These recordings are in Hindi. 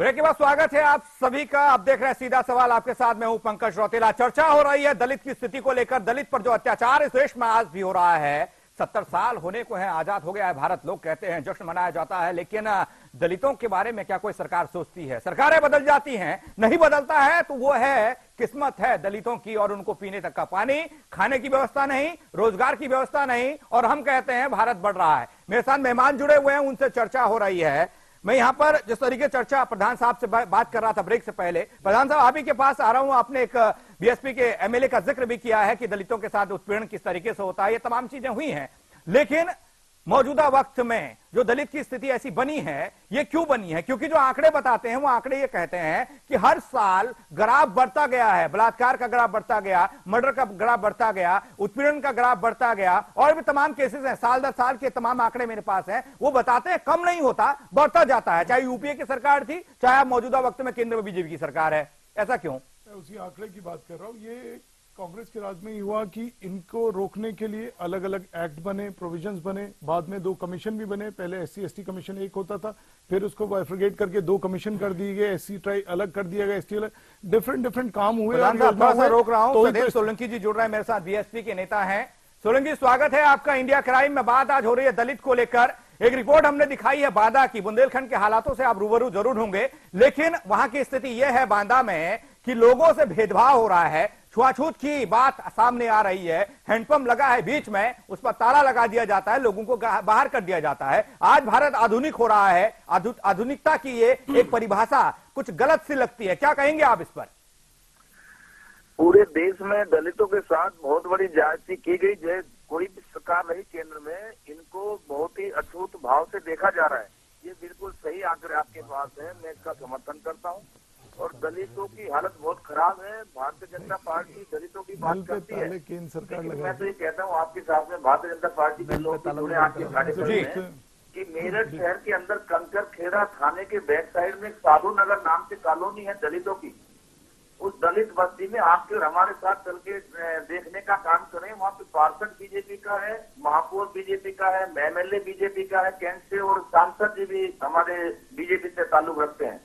ब्रेक के बाद स्वागत है आप सभी का। आप देख रहे हैं सीधा सवाल, आपके साथ मैं हूं पंकज रौतेला। चर्चा हो रही है दलित की स्थिति को लेकर, दलित पर जो अत्याचार इस देश में आज भी हो रहा है। 70 साल होने को है, आजाद हो गया है भारत, लोग कहते हैं, जश्न मनाया जाता है, लेकिन दलितों के बारे में क्या कोई सरकार सोचती है? सरकारें बदल जाती हैं, नहीं बदलता है तो वो है किस्मत है दलितों की, और उनको पीने तक का पानी, खाने की व्यवस्था नहीं, रोजगार की व्यवस्था नहीं, और हम कहते हैं भारत बढ़ रहा है। मेरे साथ मेहमान जुड़े हुए हैं, उनसे चर्चा हो रही है। मैं यहां पर जिस तरीके चर्चा प्रधान साहब से बात कर रहा था ब्रेक से पहले, प्रधान साहब आप ही के पास आ रहा हूं। आपने एक बीएसपी के एमएलए का जिक्र भी किया है कि दलितों के साथ उत्पीड़न किस तरीके से होता है, ये तमाम चीजें हुई हैं, लेकिन मौजूदा वक्त में जो दलित की स्थिति ऐसी बनी है, ये क्यों बनी है? क्योंकि जो आंकड़े बताते हैं वो आंकड़े ये कहते हैं कि हर साल ग्राफ बढ़ता गया है, बलात्कार का ग्राफ बढ़ता गया, मर्डर का ग्राफ बढ़ता गया, उत्पीड़न का ग्राफ बढ़ता गया, और भी तमाम केसेस हैं, साल दर साल के तमाम आंकड़े मेरे पास हैं। वो बताते हैं कम नहीं होता, बढ़ता जाता है, चाहे यूपीए की सरकार थी, चाहे मौजूदा वक्त में केंद्र में बीजेपी की सरकार है। ऐसा क्यों? मैं उसी आंकड़े की बात कर रहा हूँ। ये कांग्रेस के राज में ही हुआ कि इनको रोकने के लिए अलग अलग एक्ट बने, प्रोविजंस बने, बाद में 2 कमीशन भी बने। पहले SC/ST कमीशन एक होता था, फिर उसको बाइफरगेट करके 2 कमीशन कर दिए गए, SC ट्राई अलग कर दिया गया, ST अलग, डिफरेंट काम हुए। रोक रहा हूं, सदैव सोलंकी जी जुड़ रहे हैं मेरे साथ, बीएसपी के नेता हैं। सोलंकी, स्वागत है आपका इंडिया क्राइम में। बात आज हो रही है दलित को लेकर। एक रिपोर्ट हमने दिखाई है बांदा की, बुंदेलखंड के हालातों से आप रूबरू जरूर होंगे, लेकिन वहां की स्थिति यह है बांदा में कि लोगों से भेदभाव हो रहा है, छुआछूत की बात सामने आ रही है, हैंडपंप लगा है बीच में, उस पर ताला लगा दिया जाता है, लोगों को बाहर कर दिया जाता है। आज भारत आधुनिक हो रहा है, आधुनिकता की ये एक परिभाषा कुछ गलत सी लगती है, क्या कहेंगे आप इस पर? पूरे देश में दलितों के साथ बहुत बड़ी ज्यादती की गई है। कोई भी सरकार रही केंद्र में, इनको बहुत ही अछूत भाव से देखा जा रहा है। ये बिल्कुल सही आंकड़े आपके पास है, मैं इसका समर्थन करता हूँ। और दलितों की हालत बहुत खराब है। भारतीय जनता पार्टी दलितों की बात करती है, केंद्र सरकार लेकिन मैं तो ये कहता हूँ आपके साथ में भारतीय जनता पार्टी के लोग जुड़े आपके कार्यक्रम में कि मेरठ शहर के अंदर कंकर खेड़ा थाने के बैक साइड में साधु नगर नाम की कॉलोनी है दलितों की। उस दलित बस्ती में आपके और हमारे साथ चल के देखने का काम करें। वहाँ पे पार्षद बीजेपी का है, महापौर बीजेपी का है, MLA बीजेपी का है कैंट से, और सांसद जी भी हमारे बीजेपी से ताल्लुक रखते हैं।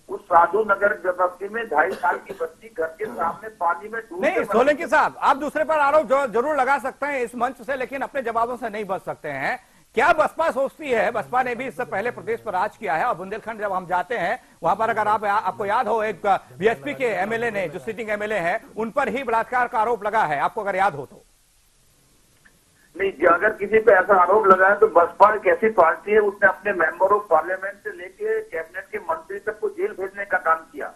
उस साधु नगर बस्ती में 2.5 साल की बच्ची घर के सामने पानी में डूब नहीं, सोलंकी साहब आप दूसरे पर आरोप जरूर लगा सकते हैं इस मंच से, लेकिन अपने जवाबों से नहीं बच सकते हैं। क्या बसपा सोचती है? बसपा ने भी इससे पहले प्रदेश पर राज किया है, और बुंदेलखंड जब हम जाते हैं वहां पर, अगर आपको याद हो, एक बीएसपी के एमएलए ने, जो सिटिंग एमएलए है, उन पर ही बलात्कार का आरोप लगा है, आपको अगर याद हो तो। नहीं, अगर किसी पे ऐसा आरोप लगा है तो बसपा एक ऐसी पार्टी है, उसने अपने मेंबर ऑफ पार्लियामेंट से लेके कैबिनेट के मंत्री तक को जेल भेजने का काम किया।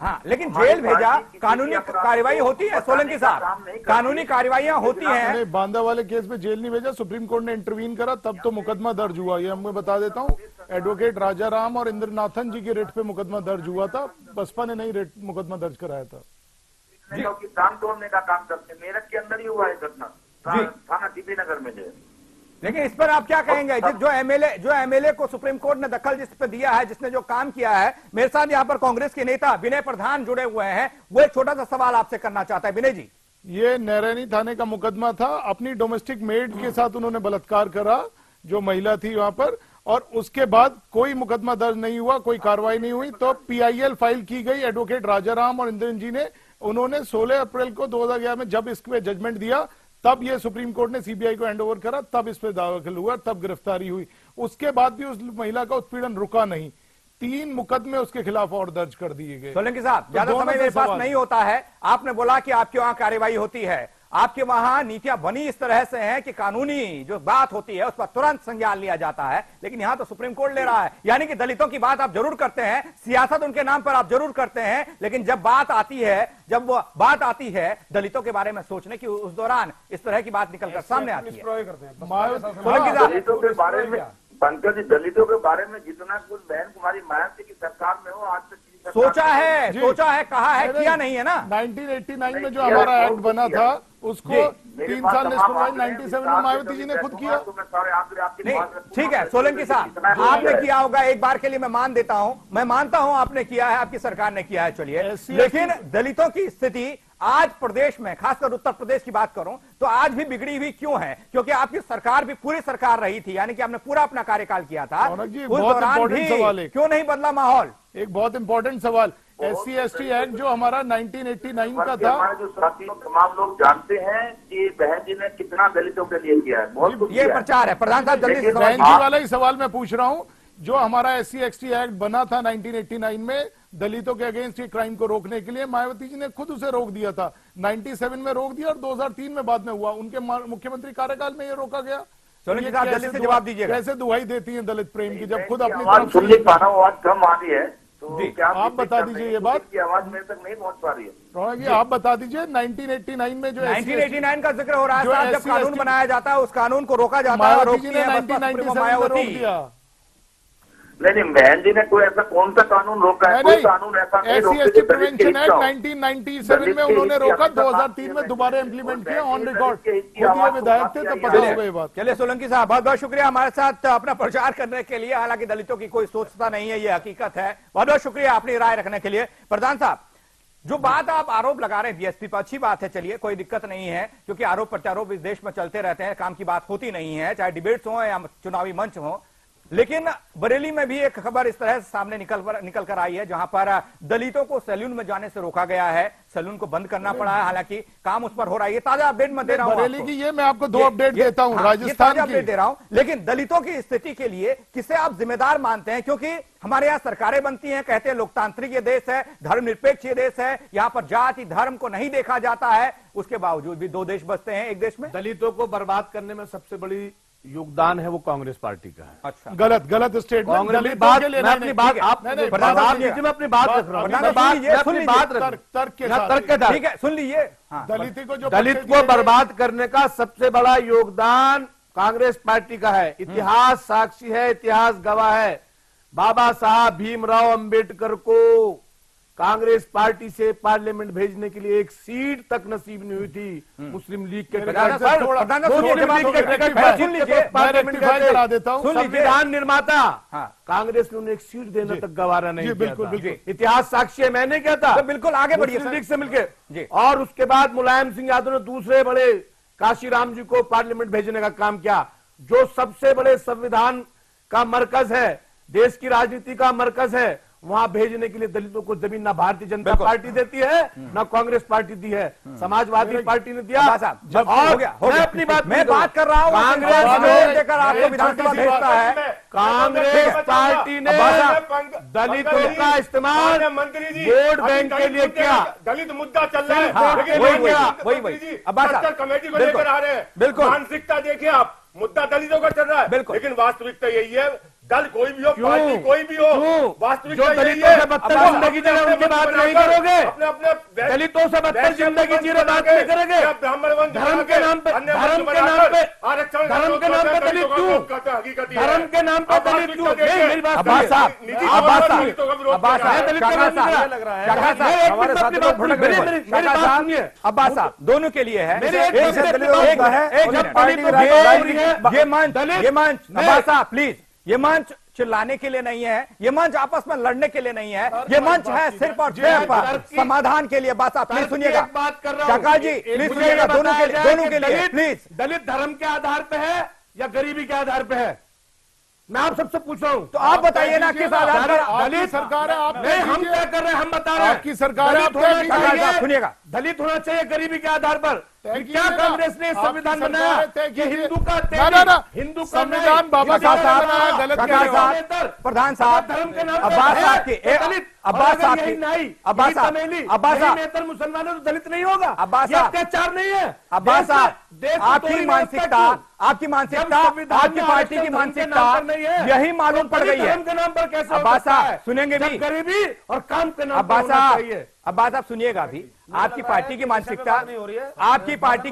हाँ, लेकिन जेल भेजा, कानूनी कार्रवाई होती है सोलंकी साहब, कानूनी कार्रवाइयां होती हैं। बांदा वाले केस में जेल नहीं भेजा, सुप्रीम कोर्ट ने इंटरवीन करा, तब तो मुकदमा दर्ज हुआ। ये मैं बता देता हूँ, एडवोकेट राजाराम और इंद्रनाथन जी की रेट पे मुकदमा दर्ज हुआ था, बसपा ने नहीं रेट मुकदमा दर्ज कराया था। काम तोड़ने का काम करते, मेरठ के अंदर ही हुआ है घटना, थाना टीपी नगर में। लेकिन इस पर आप क्या कहेंगे? जो एमएलए को सुप्रीम कोर्ट ने दखल जिस पे दिया है, जिसने जो काम किया है, मेरे साथ यहाँ पर कांग्रेस के नेता विनय प्रधान जुड़े हुए हैं, वो एक छोटा सा सवाल आपसे करना चाहता है। विनय जी, ये नैरानी थाने का मुकदमा था, अपनी डोमेस्टिक मेड के साथ उन्होंने बलात्कार करा, जो महिला थी वहां पर, और उसके बाद कोई मुकदमा दर्ज नहीं हुआ, कोई कार्रवाई नहीं हुई, तो PIL फाइल की गई। एडवोकेट राजाराम और इंद्रन जी ने, उन्होंने 16 अप्रैल को 2011 में जब इस पे जजमेंट दिया, तब ये सुप्रीम कोर्ट ने CBI को हैंडओवर करा, तब इस पे दाखिल हुआ, तब गिरफ्तारी हुई। उसके बाद भी उस महिला का उत्पीड़न रुका नहीं, 3 मुकदमे उसके खिलाफ और दर्ज कर दिए गए। सोलंकी साहब, ज्यादा समय मेरे पास नहीं होता है। आपने बोला कि आपके वहां कार्रवाई होती है, आपके वहां नीतियां बनी इस तरह से हैं कि कानूनी जो बात होती है उस पर तुरंत संज्ञान लिया जाता है, लेकिन यहां तो सुप्रीम कोर्ट ले रहा है। यानी कि दलितों की बात आप जरूर करते हैं, सियासत उनके नाम पर आप जरूर करते हैं, लेकिन जब बात आती है दलितों के बारे में सोचने की, उस दौरान इस तरह की बात निकलकर सामने आती है। दलितों के बारे में, पंकज, दलितों के बारे में जितना कुछ बहन कुमारी मायावती की सरकार में हो, आज तक सोचा है, कहा है, किया नहीं है ना। 1989 में जो हमारा एक्ट बना था, उसको 3 साल 97 में मायावती जी ने खुद किया। नहीं, ठीक है सोलंकी साहब, आपने किया होगा, एक बार के लिए मैं मानता हूं आपने किया है, आपकी सरकार ने किया है, चलिए। लेकिन दलितों की स्थिति आज प्रदेश में, खासकर उत्तर प्रदेश की बात करूं तो आज भी बिगड़ी हुई क्यों है? क्योंकि आपकी सरकार भी पूरी सरकार रही थी, यानी कि आपने पूरा अपना कार्यकाल किया था, उस दौरान भी क्यों नहीं बदला माहौल? एक बहुत इंपॉर्टेंट सवाल, SC/ST एक्ट जो हमारा 1989 का था, हमारे जो साथियों तमाम लोग जानते हैं कि बहन जी ने कितना दलितों के लिए किया है, बहुत कुछ ये किया है। प्रचार है। प्रधान साहब जल्दी से बहन जी वाला ही सवाल मैं पूछ रहा हूं। जो हमारा SC/ST एक्ट बना था 1989 में दलितों के अगेंस्ट ये क्राइम को रोकने के लिए, मायावती जी ने खुद उसे रोक दिया था। 97 में रोक दिया और 2003 में बाद में हुआ, उनके मुख्यमंत्री कार्यकाल में ये रोका गया। सोलंकी साहब जल्दी से जवाब दीजिएगा। कैसे दुहाई देती हैं दलित प्रेम की जब खुद अपनी आवाज सुन नहीं पा रहा हूँ, आवाज कम आ रही है, तो जी, क्या आप बता दीजिए ये बात की आवाज मेरे तक नहीं पहुंच पा रही है। रौनक जी आप बता दीजिए 1989 में जो 1989 का जिक्र हो रहा है जो साहब, जब SC/ST कानून बनाया जाता है उस कानून को रोका जाता है, मायावती रोकती जी ने है बसपा 1997 सुप्रीमो में रोक मायावती। दिया। नहीं, बहन जी ने कोई ऐसा कौन सा कानून रोका है? कोई कानून ऐसा नहीं रोकते SC/ST जो दलित के प्रिवेंशन हित एक्ट का हो। 1997 में उन्होंने रोका, 2003 में दोबारा इंप्लीमेंट किया, ऑन रिकॉर्ड। खुद ये विधायक थे तो पता होगा ये बात। चलिए सोलंकी साहब बहुत बहुत शुक्रिया हमारे साथ अपना प्रचार करने के लिए। हालांकि दलितों की कोई सोचता नहीं है, ये हकीकत है। बहुत बहुत शुक्रिया अपनी राय रखने के लिए। प्रधान साहब जो बात आप आरोप लगा रहे हैं बीएसपी पर, अच्छी बात है, चलिए कोई दिक्कत नहीं है, क्योंकि आरोप प्रत्यारोप इस देश में चलते रहते हैं, काम की बात होती नहीं है, चाहे डिबेट्स हो या चुनावी मंच हो। लेकिन बरेली में भी एक खबर इस तरह से सामने निकल कर आई है, जहां पर दलितों को सैलून में जाने से रोका गया है, सैलून को बंद करना पड़ा है। हालांकि काम उस पर हो रहा है। ये ताजा अपडेट मैं दे रहा हूं बरेली आपको। की ये मैं आपको 2 अपडेट देता हूं। राजस्थान की अपडेट दे रहा हूं, लेकिन दलितों की स्थिति के लिए किसे आप जिम्मेदार मानते हैं? क्योंकि हमारे यहाँ सरकारें बनती हैं, कहते हैं लोकतांत्रिक ये देश है, धर्मनिरपेक्ष ये देश है, यहाँ पर जाति धर्म को नहीं देखा जाता है, उसके बावजूद भी 2 देश बसते हैं एक देश में। दलितों को बर्बाद करने में सबसे बड़ी योगदान है वो कांग्रेस पार्टी का है। अच्छा, गलत स्टेटमेंट। कांग्रेस की बात, मैं अपनी बात, आप मैं अपनी बात रख रहा हूं, मैं अपनी बात रख रहा हूं, तर्क के साथ। ठीक है, सुन लीजिए। दलित को बर्बाद करने का सबसे बड़ा योगदान कांग्रेस पार्टी का है। इतिहास साक्षी है, इतिहास गवाह है। बाबा साहब भीमराव अंबेडकर को कांग्रेस पार्टी से पार्लियामेंट भेजने के लिए 1 सीट तक नसीब नहीं हुई थी मुस्लिम लीग के संविधान निर्माता कांग्रेस ने उन्हें 1 सीट देने तक गवारा नहीं किया। इतिहास साक्षी है, मैंने क्या था, बिल्कुल आगे बढ़िए मुस्लिम लीग से मिलकर। और उसके बाद मुलायम सिंह यादव ने दूसरे बड़े काशीराम जी को पार्लियामेंट भेजने का काम किया, जो सबसे बड़े संविधान का मरकज है, देश की राजनीति का मरकज है। वहां भेजने के लिए दलितों को जमीन ना भारतीय जनता पार्टी देती है ना कांग्रेस पार्टी दी है, समाजवादी पार्टी ने दिया। और मैं अपनी बात कर रहा हूं, कांग्रेस देकर आपको विधानसभा भेजता है। कांग्रेस पार्टी ने दलितों का इस्तेमाल वोट बैंक के लिए किया। दलित मुद्दा चल रहा है, वही कमेटी को लेकर आ रहे हैं। बिल्कुल मानसिकता देखिए आप, मुद्दा दलितों का चल रहा है, लेकिन वास्तविकता यही है, दल कोई भी हो, पार्टी कोई भी हो, वास्तविकता दलितों से बदतर जिंदगी जी रहे उनकी बात नहीं करोगे। दलितों से बदतर जिंदगी जी रहे बात नहीं करोगे। धर्म के नाम पे आरक्षण, धर्म के नाम पे दलित क्यों, धर्म के नाम पे दलित क्यों? मेरी बात अब्बास साहब दोनों के लिए है, ये मंच अब्बास साहब प्लीज, ये मंच चिल्लाने के लिए नहीं है, ये मंच आपस में लड़ने के लिए नहीं है, ये मंच है सिर्फ और सिर्फ समाधान के लिए। बस आप प्लीज सुनिएगा, काका जी प्लीज सुनिएगा, दोनों के लिए प्लीज। दलित धर्म के आधार पे है या गरीबी के आधार पे है? मैं आप सबसे पूछ रहा हूँ, तो आप बताइए ना किस आधार पर? दलित सरकार है, आप नहीं, हम क्या कर रहे हैं, हम बता रहे हैं। आपकी सरकार सुनिएगा, दलित होना चाहिए गरीबी के आधार पर। क्या कांग्रेस ने संविधान बनाया कि हिंदू का हिंदू संविधान बाबा साहब गलत प्रधान साहब धर्म के नाम अब्बास साहब की अब्बास साहब मुसलमानों तो दलित नहीं होगा। अब्बास साहब अत्याचार नहीं है। अब्बास साहब आपकी मानसिकता, आपकी पार्टी की मानसिकता यही मालूम पड़ गई है। धर्म के नाम पर कैसे अब्बास साहब सुनेंगे भी, गरीबी और काम के नाम अब्बास साहब सुनिएगा भी, आपकी पार्टी की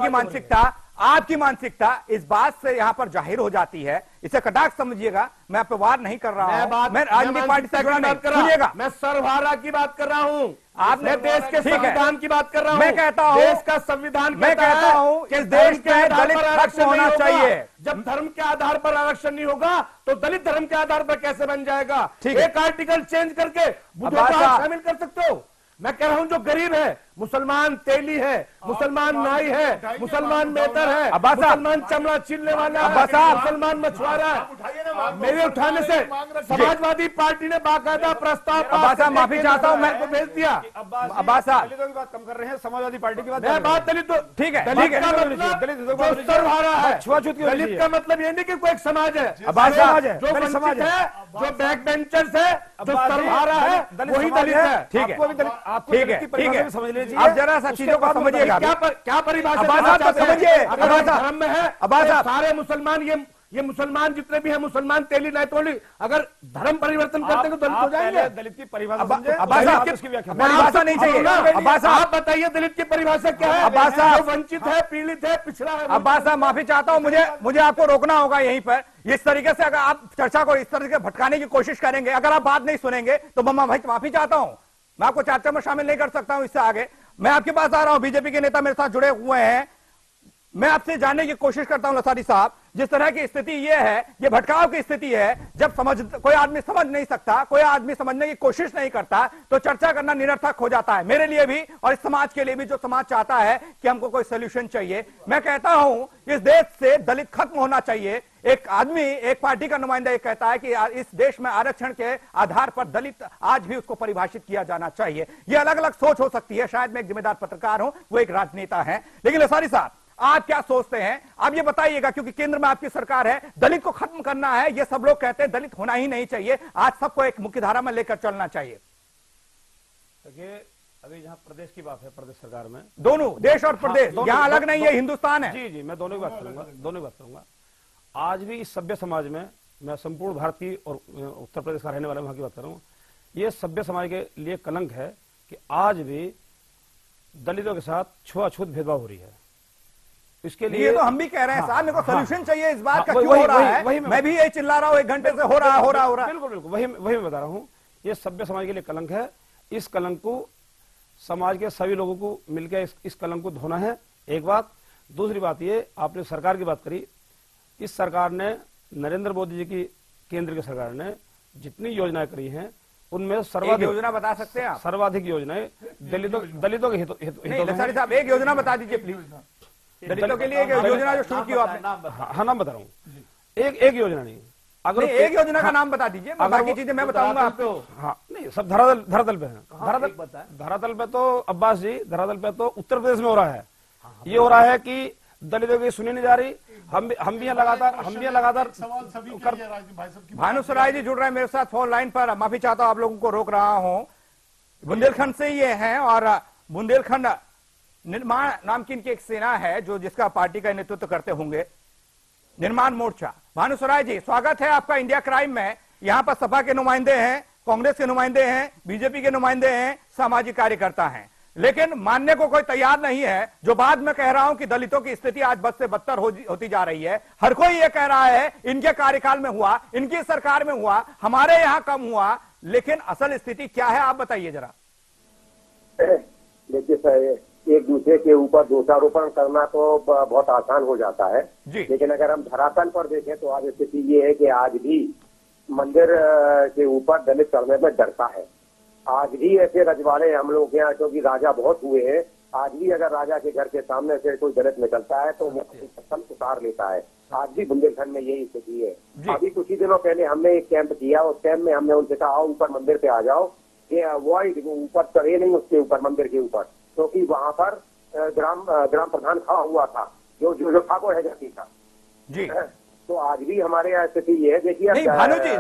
मानसिकता, आपकी मानसिकता इस बात से यहाँ पर जाहिर हो जाती है, इसे कटाक्ष समझिएगा। मैं आप पे वार नहीं कर रहा हूँ, मैं राजनीतिक पार्टी से जुड़ा नहीं। सुनिएगा, मैं सर्वहारा की बात कर रहा हूँ, आपने देश के संविधान की बात कर रहा हूँ। मैं कहता हूँ देश का संविधान, मैं कहता हूँ कि देश के दलित आरक्षण होना चाहिए। जब धर्म के आधार पर आरक्षण नहीं होगा तो दलित धर्म के आधार पर कैसे बन जाएगा? एक आर्टिकल चेंज करके बुद्धों को शामिल कर सकते हो। मैं कह रहा हूं जो गरीब है मुसलमान तेली है, मुसलमान नाई है, मुसलमान मेहतर है, अब्बास साहब, मुसलमान चमड़ा छीनने वाला है, अब्बास साहब, मुसलमान मछुआरा है। मेरे उठाने से समाजवादी पार्टी ने बाकायदा प्रस्ताव अब्बास साहब माफी चाहता हूं मैं को भेज दिया। अब्बास साहब दलितों की बात कम कर रहे हैं, समाजवादी पार्टी की मैं बात दलित ठीक है, दलित ठीक है। का मतलब जो सर्वहारा है, छुआछूत की दलित का मतलब ये नहीं कि कोई एक समाज है, अब्बास साहब, जो वंचित है, जो बैक बेंचर्स है, जो सर्वहारा है, वही दलित है। ठीक है, आपको ठीक है, ठीक है। समझ लीजिए। आप जरा सा चीजों को समझिएगा। क्या परिभाषा अब्बास देना साहब तो चाहते हैं? समझिए, अगर अब्बास साहब, धर्म में है, अब्बास साहब, सारे मुसलमान ये मुसलमान जितने भी हैं, मुसलमान तेली नायतोली, अगर धर्म परिवर्तन करते हैं तो दलित हो जाएंगे। दलित की परिभाषा अब्बास समझे, साहब, उसकी व्याख्या परिभाषा नहीं चाहिए। अब्बास साहब, आप बताइए दलित की परिभाषा क्या है? अब्बास साहब, जो वंचित है, पीड़ित है, पिछड़ा है। अब्बास साहब माफी चाहता हूं, मुझे आपको रोकना होगा यहीं पर। इस तरीके से अगर आप चर्चा को इस तरह से भटकाने की कोशिश करेंगे, अगर आप बात नहीं सुनेंगे तो मैं भाई माफी चाहता हूं, मैं आपको चर्चा में शामिल नहीं कर सकता हूं इससे आगे। मैं आपके पास आ रहा हूं, बीजेपी के नेता मेरे साथ जुड़े हुए हैं। मैं आपसे जानने की कोशिश करता हूं लसारी साहब, जिस तरह की स्थिति ये है, ये भटकाव की स्थिति है, जब कोई आदमी समझ नहीं सकता, कोई आदमी समझने की कोशिश नहीं करता, तो चर्चा करना निरर्थक हो जाता है, मेरे लिए भी और इस समाज के लिए भी, जो समाज चाहता है कि हमको कोई सोल्यूशन चाहिए। मैं कहता हूं इस देश से दलित खत्म होना चाहिए। एक आदमी, एक पार्टी का नुमाइंदा ये कहता है कि इस देश में आरक्षण के आधार पर दलित आज भी उसको परिभाषित किया जाना चाहिए। ये अलग अलग सोच हो सकती है, शायद मैं एक जिम्मेदार पत्रकार हूं, वो एक राजनेता है, लेकिन लसारी साहब आप क्या सोचते हैं? आप ये बताइएगा, क्योंकि केंद्र में आपकी सरकार है, दलित को खत्म करना है, ये सब लोग कहते हैं दलित होना ही नहीं चाहिए, आज सबको एक मुख्य धारा में लेकर चलना चाहिए। देखिए, अभी जहाँ प्रदेश की बात है, प्रदेश सरकार में दोनों देश और प्रदेश, यहाँ अलग नहीं है, हिंदुस्तान है। जी जी, मैं दोनों की बात करूंगा, दोनों की बात करूंगा। आज भी इस सभ्य समाज में, मैं संपूर्ण भारतीय और उत्तर प्रदेश का रहने वाला वहां की बात कर रहा हूँ, ये सभ्य समाज के लिए कलंक है कि आज भी दलितों के साथ छुआछूत भेदभाव हो रही है। इसके लिए ये तो हम भी कह रहे हैं साहब, मेरे को सोल्यूशन चाहिए इस बात का, क्यों हो रहा है? मैं भी यही चिल्ला रहा हूँ, एक घंटे से हो रहा। बिल्कुल बिल्कुल, वही मैं बता रहा हूँ, ये सभ्य समाज के लिए कलंक है। इस कलंक को समाज के सभी लोगों को मिलकर इस कलंक को धोना है, एक बात। दूसरी बात ये, आपने सरकार की बात करी, इस सरकार ने, नरेंद्र मोदी जी की केंद्र की सरकार ने जितनी योजनाएं करी हैं, उनमें सर्वाधिक योजना बता सकते हैं आप? सर्वाधिक योजनाएं दलितों के हितों लसारी साहब एक योजना बता दीजिए प्लीज, दलितों के लिए एक योजना जो शुरू की हो आपने। हाँ, नाम बता रहा हूँ, एक योजना नहीं, अगर एक योजना का नाम बता दीजिए, बाकी चीजें मैं बताऊंगा आपको। हाँ नहीं, सब धरातल पे है। धरातल पे तो अब्बास जी, धरातल पे तो उत्तर प्रदेश में हो रहा है। ये हो रहा है कि दलितों की सुनी नहीं जा रही। हम भी लगातार सवाल सभी भानुसराय जी जुड़ रहे हैं मेरे साथ फोन लाइन पर। माफी चाहता हूं, आप लोगों को रोक रहा हूं। बुंदेलखंड से ये हैं और बुंदेलखंड निर्माण नाम की इनकी एक सेना है जो जिसका पार्टी का नेतृत्व करते होंगे, निर्माण मोर्चा। भानुसराय जी स्वागत है आपका इंडिया क्राइम में। यहाँ पर सपा के नुमाइंदे हैं, कांग्रेस के नुमाइंदे हैं, बीजेपी के नुमाइंदे हैं, सामाजिक कार्यकर्ता हैं, लेकिन मानने को कोई तैयार नहीं है। जो बाद में कह रहा हूं कि दलितों की स्थिति आज बद से बदतर होती जा रही है। हर कोई ये कह रहा है इनके कार्यकाल में हुआ, इनकी सरकार में हुआ, हमारे यहां कम हुआ, लेकिन असल स्थिति क्या है आप बताइए जरा। देखिए सर, एक दूसरे के ऊपर दोषारोपण करना तो बहुत आसान हो जाता है, लेकिन अगर हम धरातल पर देखें तो आज स्थिति ये है कि आज भी मंदिर के ऊपर दलित चढ़ने में डरता है। आज भी ऐसे रजवाड़े हम लोग के यहाँ, क्योंकि राजा बहुत हुए हैं, आज भी अगर राजा के घर के सामने से कोई दलित निकलता है तो वो कसम उतार लेता है। आज भी बुंदेलखंड में यही स्थिति है। अभी कुछ ही दिनों पहले हमने एक कैंप किया, उस कैंप में हमने उनसे कहा आओ ऊपर मंदिर पे आ जाओ, ये अवॉइड ऊपर चढ़े नहीं उसके ऊपर, मंदिर के ऊपर, क्योंकि वहां पर ग्राम प्रधान खड़ा हुआ था जो ठाकुर है जाति का जी। तो आज भी हमारे यहाँ स्थिति ये है। देखिए नहीं भानु जी,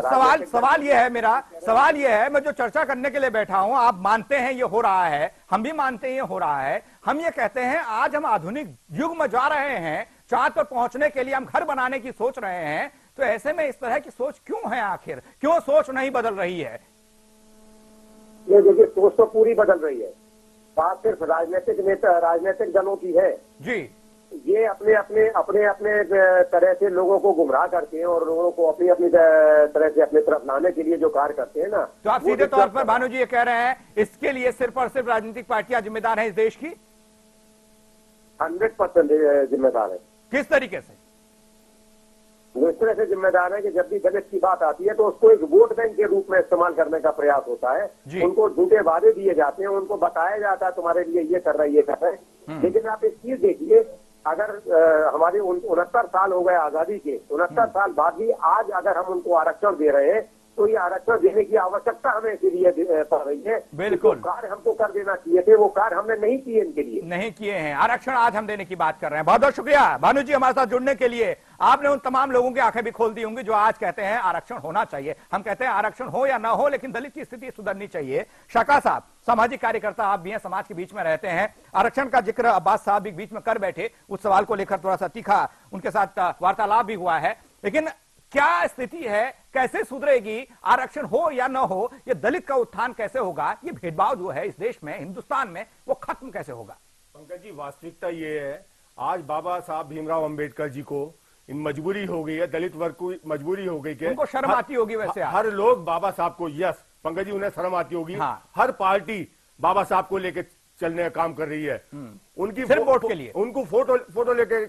सवाल ये है, मेरा सवाल ये है, मैं जो चर्चा करने के लिए बैठा हूं, आप मानते हैं ये हो रहा है, हम भी मानते हैं ये हो रहा है। हम ये कहते हैं आज हम आधुनिक युग में जा रहे हैं, चांद पर पहुंचने के लिए हम घर बनाने की सोच रहे हैं, तो ऐसे में इस तरह की सोच क्यों है? आखिर क्यों सोच नहीं बदल रही है? ये देखिए, सोच तो पूरी बदल रही है, बात सिर्फ राजनीतिक दलों की है जी। ये अपने तरह से लोगों को गुमराह करते हैं और लोगों को अपनी तरह से अपने तरफ लाने के लिए जो कार्य करते हैं ना, तो आप सीधे तौर पर भानु जी ये कह रहे हैं इसके लिए सिर्फ और सिर्फ राजनीतिक पार्टियां जिम्मेदार हैं इस देश की? 100% जिम्मेदार है। किस तरीके से? वो इस तरह से जिम्मेदार है कि जब भी दलित की बात आती है तो उसको एक वोट बैंक के रूप में इस्तेमाल करने का प्रयास होता है। उनको झूठे वादे दिए जाते हैं, उनको बताया जाता है तुम्हारे लिए ये कर रहे हैं, ये कर रहे हैं। लेकिन आप एक चीज देखिए, अगर हमारे 69 साल हो गए आजादी के, 69 साल बाद भी आज अगर हम उनको आरक्षण दे रहे हैं तो ये आरक्षण देने की आवश्यकता हमें इसीलिए पड़ रही है। बिल्कुल, कार्य हमको कर देना चाहिए थे, वो कार्य हमने नहीं किए, इनके लिए नहीं किए हैं। आरक्षण आज हम देने की बात कर रहे हैं। बहुत बहुत शुक्रिया भानु जी हमारे साथ जुड़ने के लिए। आपने उन तमाम लोगों की आंखें भी खोल दी होंगी जो आज कहते हैं आरक्षण होना चाहिए। हम कहते हैं आरक्षण हो या ना हो, लेकिन दलित की स्थिति सुधरनी चाहिए। शाका साहब, सामाजिक कार्यकर्ता आप भी हैं, समाज के बीच में रहते हैं, आरक्षण का जिक्र अब्बास साहब भी बीच में कर बैठे, उस सवाल को लेकर थोड़ा सा तीखा उनके साथ वार्तालाप भी हुआ है। लेकिन क्या स्थिति है, कैसे सुधरेगी, आरक्षण हो या न हो, ये दलित का उत्थान कैसे होगा, ये भेदभाव जो है इस देश में, हिंदुस्तान में, वो खत्म कैसे होगा? पंकज जी, वास्तविकता ये है, आज बाबा साहब भीमराव अंबेडकर जी को इन मजबूरी हो गई है, दलित वर्ग को मजबूरी हो गई कि उनको शर्म आती होगी। वैसे हर लोग बाबा साहब को, यस पंकज जी, उन्हें शर्म आती होगी। हाँ। हर पार्टी बाबा साहब को लेके चलने का काम कर रही है, उनकी सिर्फ वोट के लिए, उनको फोटो लेके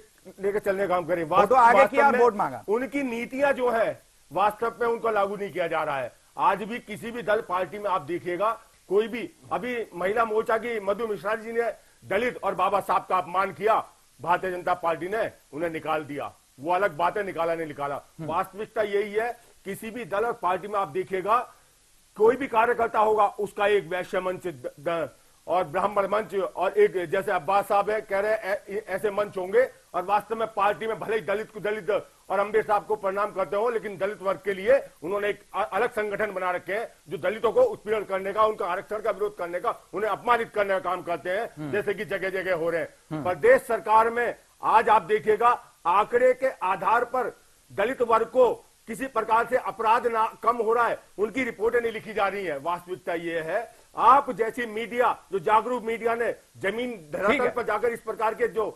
चलने का काम कर रही है। फोटो आगे किया और वोट मांगा। उनकी नीतियां जो है वास्तव में उनको लागू नहीं किया जा रहा है। आज भी किसी भी दल पार्टी में आप देखिएगा, कोई भी, अभी महिला मोर्चा की मधु मिश्रा जी ने दलित और बाबा साहब का अपमान किया, भारतीय जनता पार्टी ने उन्हें निकाल दिया। वो अलग बात है, निकाला नहीं निकाला। वास्तविकता यही है, किसी भी दल और पार्टी में आप देखिएगा, कोई भी कार्यकर्ता होगा, उसका एक वैश्य मंच और ब्राह्मण मंच और एक, जैसे अब्बास साहब है कह रहे हैं, ऐसे मंच होंगे। और वास्तव में पार्टी में भले ही दलित और अम्बेडकर साहब को प्रणाम करते हो, लेकिन दलित वर्ग के लिए उन्होंने एक अलग संगठन बना रखे हैं जो दलितों को उत्पीड़न करने का, उनका आरक्षण का विरोध करने का, उन्हें अपमानित करने का काम करते हैं, जैसे कि जगह जगह हो रहे हैं। प्रदेश सरकार में आज आप देखिएगा, आंकड़े के आधार पर दलित वर्ग को किसी प्रकार से अपराध ना कम हो रहा है, उनकी रिपोर्टें नहीं लिखी जा रही है। वास्तविकता ये है, आप जैसी मीडिया, जो जागरूक मीडिया ने जमीन धरातल पर जाकर इस प्रकार के जो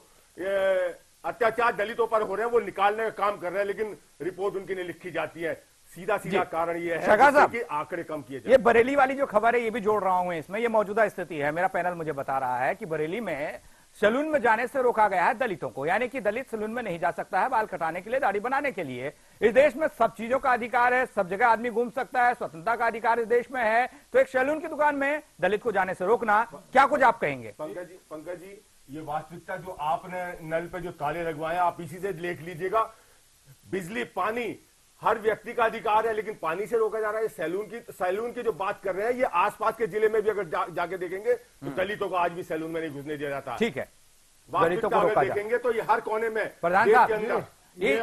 अत्याचार दलितों पर हो रहे हैं वो निकालने का काम कर रहे हैं, लेकिन रिपोर्ट उनकी नहीं लिखी जाती है। सीधा कारण ये है कि आंकड़े कम किए जाए। ये बरेली वाली जो खबर है ये भी जोड़ रहा हूं इसमें। ये मौजूदा स्थिति है, मेरा पैनल मुझे बता रहा है कि बरेली में सैलून में जाने से रोका गया है दलितों को, यानी कि दलित सैलून में नहीं जा सकता है बाल कटाने के लिए, दाढ़ी बनाने के लिए। इस देश में सब चीजों का अधिकार है, सब जगह आदमी घूम सकता है, स्वतंत्रता का अधिकार इस देश में है, तो एक सैलून की दुकान में दलित को जाने से रोकना, क्या कुछ आप कहेंगे? पंकज जी, ये वास्तविकता जो आपने नल पे जो ताले लगवाए, आप इसी से देख लीजिएगा। बिजली, पानी, हर व्यक्ति का अधिकार है, लेकिन पानी से रोका जा रहा है। सैलून की जो बात कर रहे हैं, ये आसपास के जिले में भी अगर जाके देखेंगे तो दलितों को आज भी सैलून में नहीं घुसने दिया जाता। ठीक है, दलितों को अगर देखेंगे तो ये हर कोने में, प्रधान साहब, ये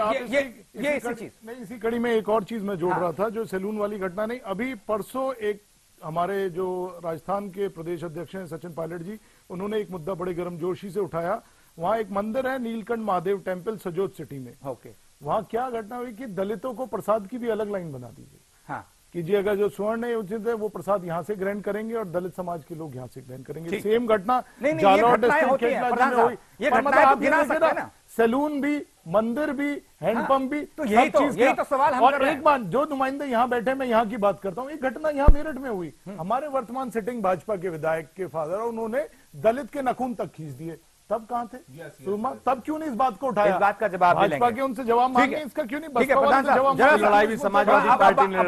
इसी चीज नहीं, इसी कड़ी में एक और चीज मैं जोड़ रहा था, जो सैलून वाली घटना नहीं, अभी परसों एक हमारे जो राजस्थान के प्रदेश अध्यक्ष हैं सचिन पायलट जी, उन्होंने एक मुद्दा बड़े गर्मजोशी से उठाया। वहां एक मंदिर है नीलकंठ महादेव टेम्पल सजोत सिटी में। ओके, वहां क्या घटना हुई कि दलितों को प्रसाद की भी अलग लाइन बना दी गई। हाँ, कि जी अगर जो स्वर्ण है उचित है वो प्रसाद यहाँ से ग्रहण करेंगे और दलित समाज के लोग यहाँ से ग्रहण करेंगे। सेम घटना जालौर डिस्ट्रिक्ट, सैलून भी, मंदिर भी, हैंडपंप भी, तो यही तो सवाल हम कर रहे हैं। एक बात, जो नुमाइंदे यहाँ बैठे, मैं यहाँ की बात करता हूँ, एक घटना यहाँ मेरठ में हुई। हमारे वर्तमान सिटिंग भाजपा के विधायक के फादर, उन्होंने दलित के नखून तक खींच दिए। तब कहाँ थे? तब क्यों नहीं इस बात को उठाया? इस बात का जवाब भाजपा के उनसे जवाब मांगे, इसका क्यों नहीं? लड़ाई भी समाजवादी पार्टी ने।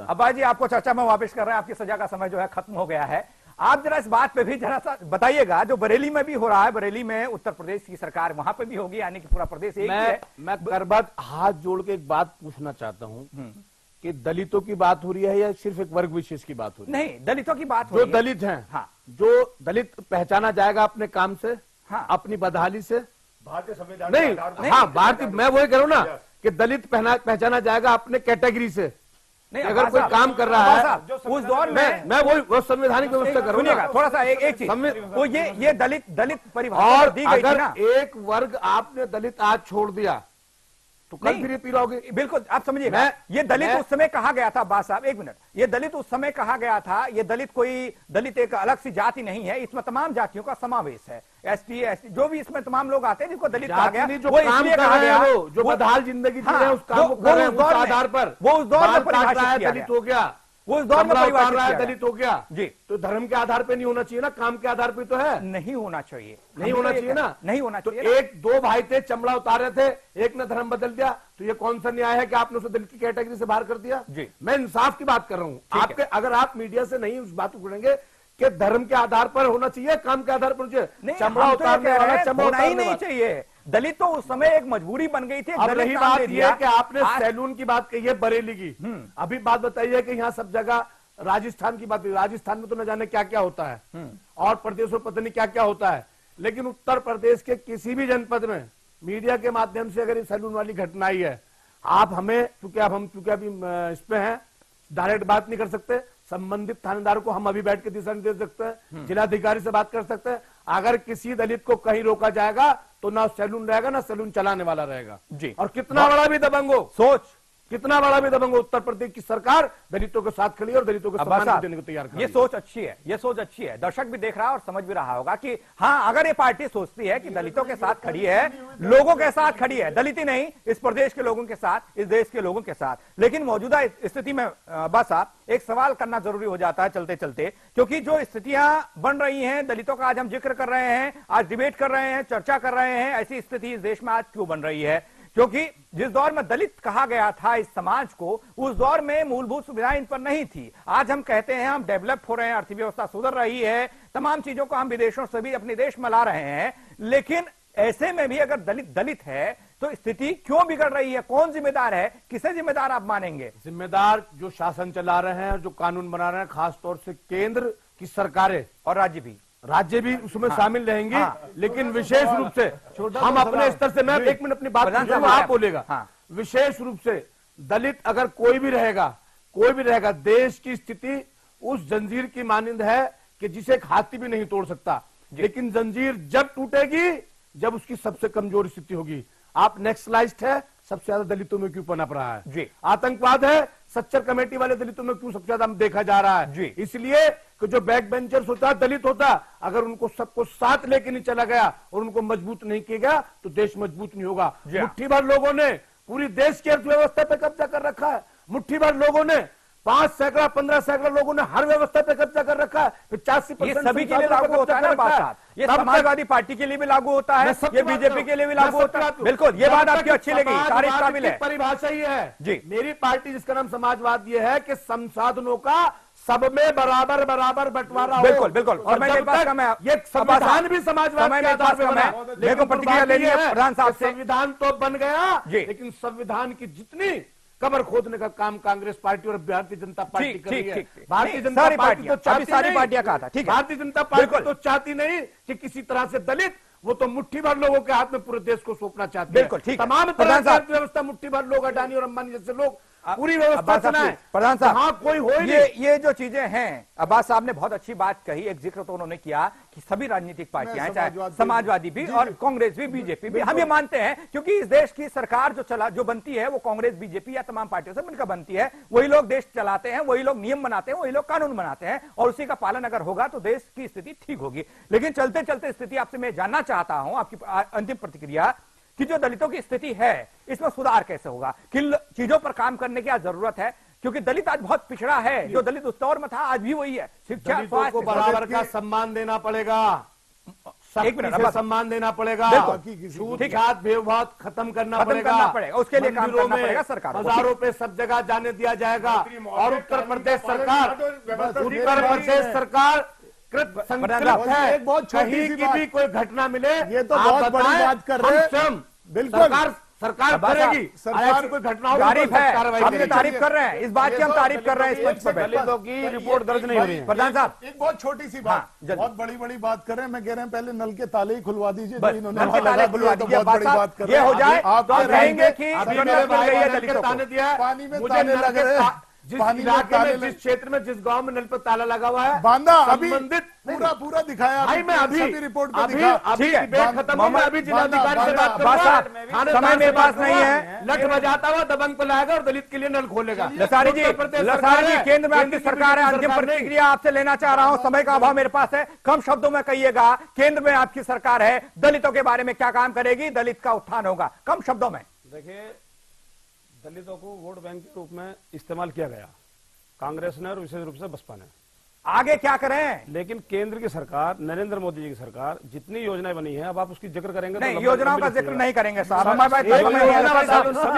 अब्बा जी, आपको चर्चा में वापस कर रहे हैं, आपकी सजा का समय जो है खत्म हो गया है। आप जरा इस बात पे भी जरा सा बताइएगा, जो बरेली में भी हो रहा है, बरेली में उत्तर प्रदेश की सरकार वहां पे भी होगी, यानी कि पूरा प्रदेश एक ही है। मैं करबत हाथ जोड़ के एक बात पूछना चाहता हूँ कि दलितों की बात हो रही है या सिर्फ एक वर्ग विशेष की बात हो रही है? नहीं, दलितों की बात हो रही है। जो दलित हैं, हाँ, जो दलित पहचाना जाएगा अपने काम से, हाँ, अपनी बदहाली से, भारतीय संविधान नहीं, हाँ, भारतीय, मैं वही कह रहा हूं ना कि दलित पहचाना जाएगा अपने कैटेगरी से। नहीं, अगर कोई काम कर रहा है उस दौर में, मैं वो संवैधानिक व्यवस्था करूंगा। थोड़ा सा एक चीज, वो ये दलित परिभाषा और दी गई थी ना। एक वर्ग आपने दलित आज छोड़ दिया तो कल फिर ये पीड़ा होगी। बिल्कुल, आप समझिएगा, ये दलित उस समय कहा गया था, बात साहब एक मिनट, ये दलित उस समय कहा गया था, ये दलित एक अलग सी जाति नहीं है, इसमें तमाम जातियों का समावेश है, एसटी एसटी जो भी इसमें तमाम लोग आते हैं जिनको दलित कहा गया, जो काम कर रहे हैं, वो जो बदहाल जिंदगी जी रहे हैं, उस काम को कर रहे हैं, उस आधार पर वो उस दौर में परिभाषित किया दलित हो गया, वो उस दौर में परिभाषित किया दलित हो गया जी। तो धर्म के आधार पे नहीं होना चाहिए ना, काम के आधार पे तो है। नहीं होना चाहिए, नहीं होना चाहिए ना, नहीं होना चाहिए। तो एक दो भाई थे, चमड़ा उतारे थे, एक ने धर्म बदल दिया, तो ये कौन सा न्याय है कि आपने उसे दलित की कैटेगरी से बाहर कर दिया जी। मैं इंसाफ की बात कर रहा हूं आपके। अगर आप मीडिया से नहीं उस बात को करेंगे कि धर्म के आधार पर होना चाहिए, काम के आधार पर चाहिए, चमड़ा उतारने वाला चमड़ा उतारने नहीं चाहिए। दलित तो उस समय एक मजबूरी बन गई थी। अब रही बात यह कि आपने सैलून की बात कही है, बरेली की। अभी बात बताइए कि यहाँ सब जगह राजस्थान की बात, राजस्थान में तो न जाने क्या क्या होता है और प्रदेशों पता नहीं क्या क्या होता है, लेकिन उत्तर प्रदेश के किसी भी जनपद में मीडिया के माध्यम से अगर ये सैलून वाली घटना आई है, आप हमें क्योंकि अभी इस पे हैं, डायरेक्ट बात नहीं कर सकते, संबंधित थानेदार को हम अभी बैठ के दिशा निर्देश दे सकते हैं, जिलाधिकारी से बात कर सकते हैं। अगर किसी दलित को कहीं रोका जाएगा तो ना सैलून रहेगा ना सैलून चलाने वाला रहेगा जी। और कितना बड़ा भी दबंग हो, सोच कितना बड़ा भी दबंग हो, उत्तर प्रदेश की सरकार दलितों के साथ खड़ी है और दलितों को सम्मान देने को तैयार है। ये सोच अच्छी है, ये सोच अच्छी है। दर्शक भी देख रहा है और समझ भी रहा होगा कि हाँ, अगर ये पार्टी सोचती है कि दलितों के साथ खड़ी है, लोगों के साथ खड़ी है, दलित ही नहीं इस प्रदेश के लोगों के साथ, इस देश के लोगों के साथ, लेकिन मौजूदा स्थिति में अब्बास साहब एक सवाल करना जरूरी हो जाता है चलते चलते, क्योंकि जो स्थितियां बन रही हैं दलितों का, आज हम जिक्र कर रहे हैं, आज डिबेट कर रहे हैं, चर्चा कर रहे हैं, ऐसी स्थिति इस देश में आज क्यों बन रही है? क्योंकि जिस दौर में दलित कहा गया था इस समाज को, उस दौर में मूलभूत सुविधाएं इन पर नहीं थी। आज हम कहते हैं हम डेवलप हो रहे हैं, अर्थव्यवस्था सुधर रही है, तमाम चीजों को हम विदेशों से भी अपने देश में ला रहे हैं, लेकिन ऐसे में भी अगर दलित है तो स्थिति क्यों बिगड़ रही है? कौन जिम्मेदार है? किसे जिम्मेदार आप मानेंगे? जिम्मेदार जो शासन चला रहे हैं, जो कानून बना रहे हैं, खासतौर से केंद्र की सरकारें और राज्य भी उसमें शामिल रहेंगी। लेकिन विशेष रूप से हम अपने स्तर से, मैं एक मिनट अपनी बात आप बोलेगा, विशेष रूप से दलित अगर कोई भी रहेगा, देश की स्थिति उस जंजीर की मानिंद है कि जिसे एक हाथी भी नहीं तोड़ सकता, लेकिन जंजीर जब टूटेगी जब उसकी सबसे कमजोर स्थिति होगी। आप नेक्सलाइज्ड है, सबसे ज्यादा दलितों में क्यों पनप रहा है जी। आतंकवाद है, सच्चर कमेटी वाले दलितों में क्यों सबसे ज्यादा देखा जा रहा है जी। इसलिए कि जो बैक बेंचर्स होता है, दलित होता, अगर उनको सबको साथ लेके नहीं चला गया और उनको मजबूत नहीं किया गया तो देश मजबूत नहीं होगा। मुट्ठी भर लोगों ने पूरी देश की अर्थव्यवस्था पे कब्जा कर रखा है, मुट्ठी भर लोगों ने 5 सैकड़ा 15 सैकड़ा लोगों ने हर व्यवस्था पे कब्जा कर रखा है। 85% सभी के लिए लागू होता है ना बात साहब, ये समाजवादी पार्टी के लिए भी लागू होता है, ये बीजेपी के लिए भी लागू होता है। बिल्कुल, ये बात आपकी अच्छी लगी, तारीफ काबिल है। परिभाषा ये है जी, मेरी पार्टी जिसका नाम समाजवाद ये है कि संसाधनों का सब में बराबर बराबर बंटवारा हो। बिल्कुल बिल्कुल। और मैं ये संविधान भी समाजवाद के आधार पर बना, लेकिन प्रतिक्रिया लेनी है प्रधान साहब से। संविधान तो बन गया, लेकिन संविधान की जितनी कबर खोदने का काम कांग्रेस पार्टी और भारतीय जनता पार्टी कर रही है। भारतीय जनता पार्टी तो चाहती, सारी पार्टियां कहा था, ठीक है, भारतीय जनता पार्टी तो चाहती नहीं कि किसी तरह से दलित, वो तो मुट्ठी भर लोगों के हाथ में पूरे देश को सौंपना चाहती है। बिल्कुल ठीक, तमाम तरह की अर्थव्यवस्था मुट्ठी भर लोग, अडानी और अंबानी जैसे लोग पूरी व्यवस्था चलाएं। प्रधान साहब, हाँ, कोई हो ये जो चीजें हैं, अब्बास साहब ने बहुत अच्छी बात कही, एक जिक्र तो उन्होंने किया कि सभी राजनीतिक पार्टियां, चाहे समाजवादी भी और कांग्रेस भी, बीजेपी भी, हम ये मानते हैं क्योंकि इस देश की सरकार जो बनती है वो कांग्रेस, बीजेपी या तमाम पार्टियों से मिलकर बनती है। वही लोग देश चलाते हैं, वही लोग नियम बनाते हैं, वही लोग कानून बनाते हैं, और उसी का पालन अगर होगा तो देश की स्थिति ठीक होगी। लेकिन चलते चलते स्थिति आपसे मैं जानना चाहता हूं, आपकी अंतिम प्रतिक्रिया कि जो दलितों की स्थिति है इसमें सुधार कैसे होगा, किन चीजों पर काम करने की जरूरत है? क्योंकि दलित आज बहुत पिछड़ा है, जो दलित उस दौर में था आज भी वही है। शिक्षा, स्वास्थ्य को बराबर का सम्मान देना पड़ेगा, एक मिनट सम्मान देना पड़ेगा, छूत छात भेदभाव खत्म करना पड़ेगा, उसके लिए काम करना पड़ेगा सरकार। हजारों पे सब जगह जाने दिया जाएगा। और उत्तर प्रदेश सरकार संकल्प है, कहीं की भी कोई घटना मिले, ये तो बहुत बड़ी बात कर रहे हैं। बिल्कुल, सरकार करेगी, सरकार कोई घटना तारीफ है, हम तारीफ कर रहे हैं, इस बात की हम तारीफ कर रहे हैं। इस मंच पर दलितों की रिपोर्ट दर्ज नहीं हो रही है। प्रधान साहब, एक बहुत छोटी सी बात, बहुत बड़ी बड़ी बात कर रहे हैं। मैं कह रहे हैं पहले नल के ताले ही खुलवा दीजिए, ये हो जाए आप कहेंगे कि पानी में ताले लग रहे हैं, जिस इलाके में, जिस क्षेत्र में, जिस गांव में नल पर ताला लगा हुआ है, बांधा अभी पूरा दिखाया भाई। मैं अभी रिपोर्ट खत्म हो, अभी जिलाधिकारी से बात करूंगा, समय मेरे पास नहीं है, लठ बजाता हुआ दबंग पे लाएगा और दलित के लिए नल खोलेगा। लसारी जी, केंद्र में आपकी सरकार है, अंतिम प्रतिक्रिया आपसे लेना चाह रहा हूं, समय का अभाव मेरे पास है, कम शब्दों में कहिएगा, केंद्र में आपकी सरकार है, दलितों के बारे में क्या काम करेगी, दलित का उत्थान होगा, कम शब्दों में। देखिए, दलितों को वोट बैंक के रूप में इस्तेमाल किया गया, कांग्रेस ने और विशेष रूप से बसपा ने। आगे क्या करें? लेकिन केंद्र की सरकार, नरेंद्र मोदी जी की सरकार, जितनी योजनाएं बनी है, अब आप उसकी जिक्र करेंगे नहीं, तो योजनाओं का जिक्र नहीं करेंगे साहब, हमारे पास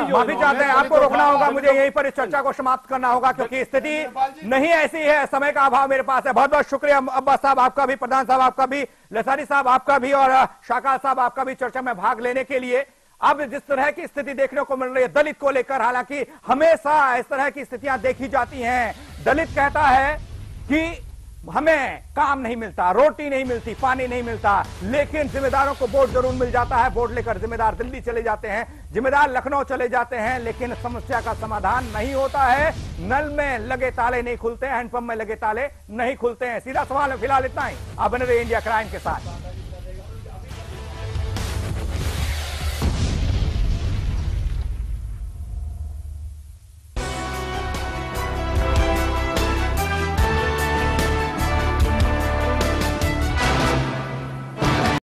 माफी चाहते हैं, आपको रोकना होगा, मुझे यहीं पर इस चर्चा को समाप्त करना होगा क्योंकि स्थिति नहीं ऐसी है, समय का अभाव मेरे पास है। बहुत बहुत शुक्रिया अब्बास साहब आपका भी, प्रधान साहब आपका भी, लसारी साहब आपका भी और शाका साहब आपका भी चर्चा में भाग लेने के लिए। अब जिस तरह की स्थिति देखने को मिल रही है दलित को लेकर, हालांकि हमेशा इस तरह की स्थितियां देखी जाती हैं। दलित कहता है कि हमें काम नहीं मिलता, रोटी नहीं मिलती, पानी नहीं मिलता, लेकिन जिम्मेदारों को वोट जरूर मिल जाता है। वोट लेकर जिम्मेदार दिल्ली चले जाते हैं, जिम्मेदार लखनऊ चले जाते हैं, लेकिन समस्या का समाधान नहीं होता है। नल में लगे ताले नहीं खुलते हैं, हैंडपंप में लगे ताले नहीं खुलते हैं। सीधा सवाल है, फिलहाल इतना ही। आप बने रहिए इंडिया क्राइम के साथ।